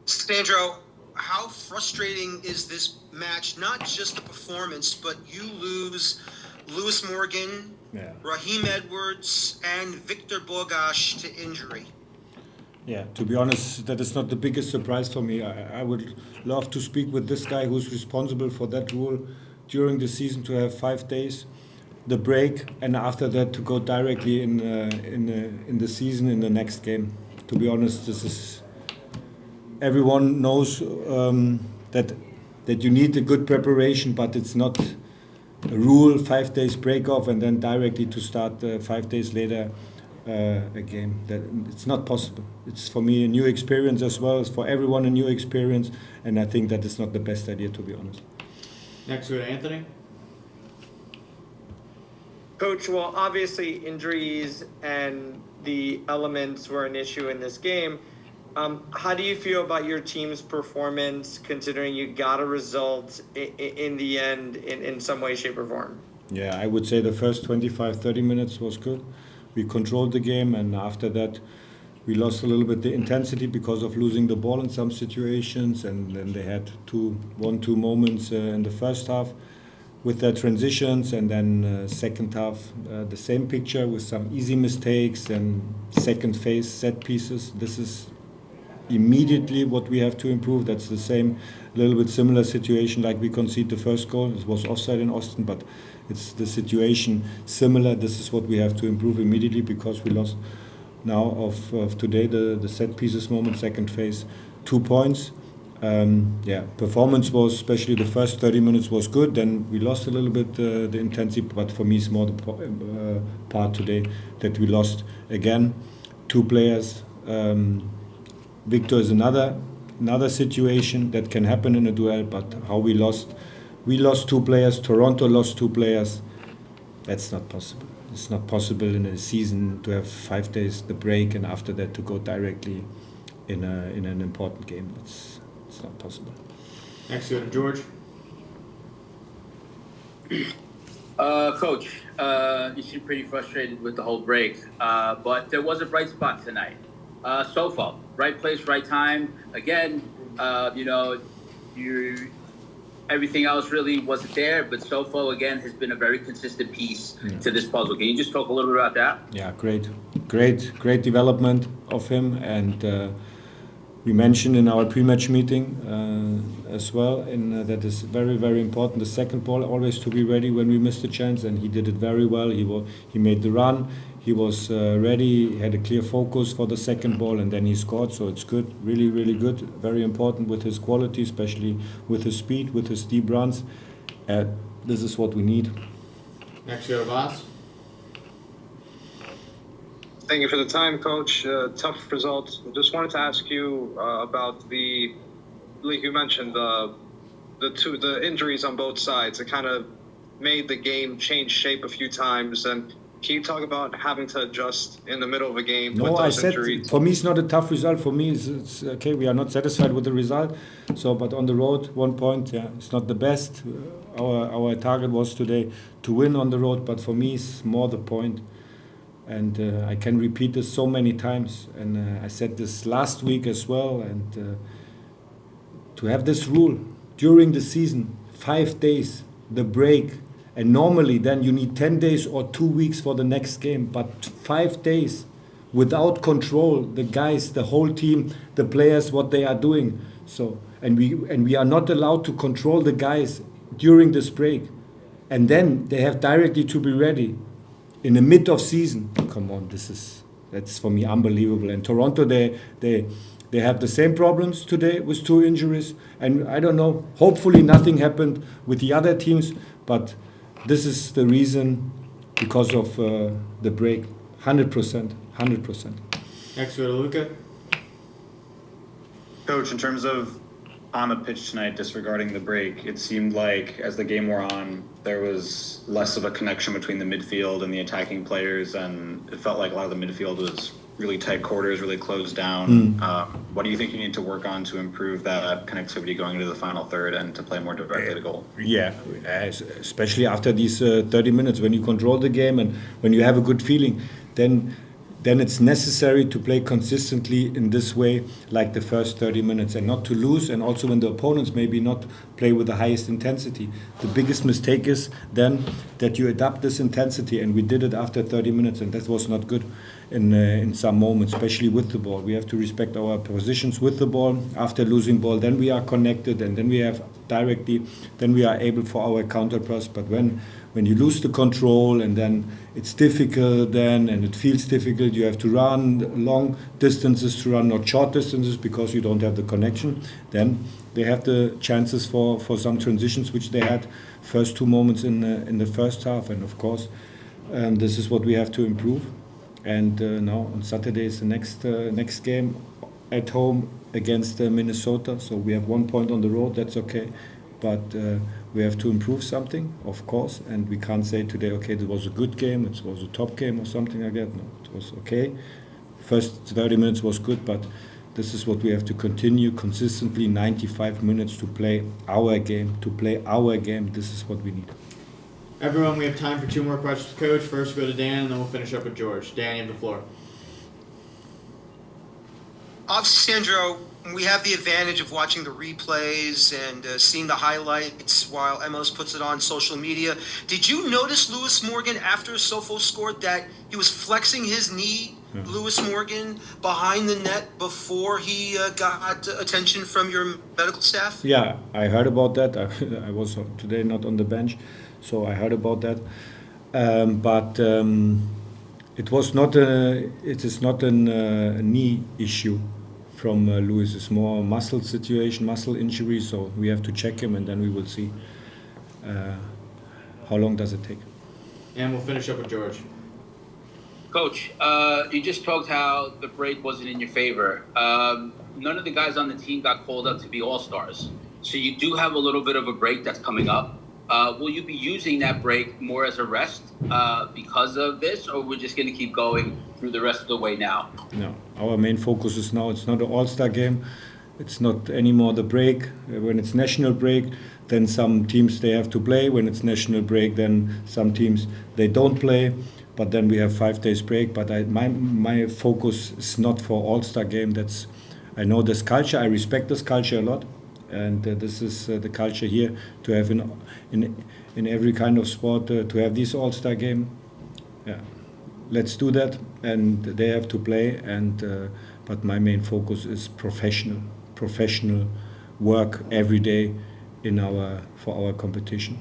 Sandro, how frustrating is this match? Not just the performance, but you lose Lewis Morgan, Raheem Edwards, and Victor Bogash to injury. Yeah, to be honest, that is not the biggest surprise for me. I would love to speak with this guy who's responsible for that rule during the season to have 5 days, the break, and after that to go directly in the season in the next game. To be honest, this is everyone knows that you need a good preparation, but it's not a rule 5 days break off and then directly to start 5 days later a game. That it's not possible. It's for me a new experience as well as for everyone a new experience, and I think that is not the best idea, to be honest. Next we go to Anthony. Coach, well, obviously injuries and the elements were an issue in this game. How do you feel about your team's performance, considering you got a result in the end in some way, shape, or form? Yeah, I would say the first 25-30 minutes was good. We controlled the game, and after that, we lost a little bit the intensity because of losing the ball in some situations, and then they had two moments in the first half with their transitions, and then second half the same picture with some easy mistakes and second phase set pieces. This is immediately what we have to improve. That's the same, little bit similar situation like we conceded the first goal. It was offside in Austin, but it's the situation similar. This is what we have to improve immediately because we lost now of today the set pieces moment, second phase, 2 points. Performance was, especially the first 30 minutes was good. Then we lost a little bit the intensity, but for me it's more the part today that we lost again 2 players. Victor is another situation that can happen in a duel, but how we lost 2 players, Toronto lost 2 players. That's not possible. It's not possible in a season to have 5 days the break and after that to go directly in an important game. It's not possible. Next we go to George. Coach, you seem pretty frustrated with the whole break, but there was a bright spot tonight. Sofos, right place, right time. Again, everything else really wasn't there, but Sofos again has been a very consistent piece to this puzzle. Can you just talk a little bit about that? Yeah, great development of him, and we mentioned in our pre-match meeting as well, and that is very, very important. The second ball always to be ready when we missed a chance, and he did it very well. He made the run. He was ready. He had a clear focus for the second ball, and then he scored. So it's good, really, really good. Very important with his quality, especially with his speed, with his deep runs. This is what we need. Next we go to Voss. Thank you for the time, Coach. Tough result. Just wanted to ask you about like you mentioned, the injuries on both sides. It kind of made the game change shape a few times. And can you talk about having to adjust in the middle of a game with those injuries? For me, it's not a tough result. For me, it's okay. We are not satisfied with the result. So, but on the road, 1 point, yeah, it's not the best. Our target was today to win on the road, but for me, it's more the point. And I can repeat this so many times, and I said this last week as well. And to have this rule during the season, 5 days, the break, and normally then you need 10 days or 2 weeks for the next game, but 5 days without control, the guys, the whole team, the players, what they are doing. So and we are not allowed to control the guys during this break, and then they have directly to be ready in the mid of season. Come on, that's for me unbelievable. And Toronto, they have the same problems today with 2 injuries, and I don't know. Hopefully, nothing happened with the other teams, but this is the reason because of the break. 100%. Next we go to Luca. Coach, in terms of on the pitch tonight, disregarding the break, it seemed like as the game wore on, there was less of a connection between the midfield and the attacking players, and it felt like a lot of the midfield was really tight quarters, really closed down. What do you think you need to work on to improve that connectivity going into the final third and to play more directly to goal? Yeah, especially after these 30 minutes, when you control the game and when you have a good feeling, then then it's necessary to play consistently in this way, like the first 30 minutes, and not to lose. And also when the opponents maybe not play with the highest intensity. The biggest mistake is then that you adapt this intensity, and we did it after 30 minutes, and that was not good in some moments, especially with the ball. We have to respect our positions with the ball. After losing ball, then we are connected, and then we have directly, then we are able for our counter press. But when you lose the control, and then it's difficult then, and it feels difficult, you have to run long distances to run, not short distances, because you don't have the connection, then they have the chances for some transitions, which they had first 2 moments in the first half. And of course, this is what we have to improve. And now on Saturday is the next game at home against Minnesota. So we have 1 point on the road, that's okay. But we have to improve something, of course, and we can't say today, okay, it was a good game, it was a top game or something like that. No, it was okay. First 30 minutes was good, but this is what we have to continue consistently, 95 minutes to play our game. This is what we need. Everyone, we have time for 2 more questions. Coach, first go to Dan, and then we'll finish up with George. Dan, you have the floor. Obviously, Sandro, we have the advantage of watching the replays and seeing the highlights while Emos puts it on social media. Did you notice Lewis Morgan after Sofos scored that he was flexing his knee, Lewis Morgan, behind the net before he got attention from your medical staff? Yeah, I heard about that. I was today not on the bench, so I heard about that. But it was not it is not a knee issue from Lewis. It's more a muscle situation, muscle injury. So we have to check him, and then we will see how long does it take. And we'll finish up with George. Coach, you just talked how the break wasn't in your favor. None of the guys on the team got called up to be all-stars. So you do have a little bit of a break that's coming up. Will you be using that break more as a rest because of this, or we're just going to keep going through the rest of the way now? No, our main focus is now, it's not an all-star game. It's not anymore the break. When it's national break, then some teams, they have to play. When it's national break, then some teams, they don't play. But then we have 5 days break. But my focus is not for all-star game. I know this culture. I respect this culture a lot. And this is the culture here, to have in every kind of sport, to have this all-star game. Yeah, let's do that, and they have to play. But my main focus is professional work every day for our competition.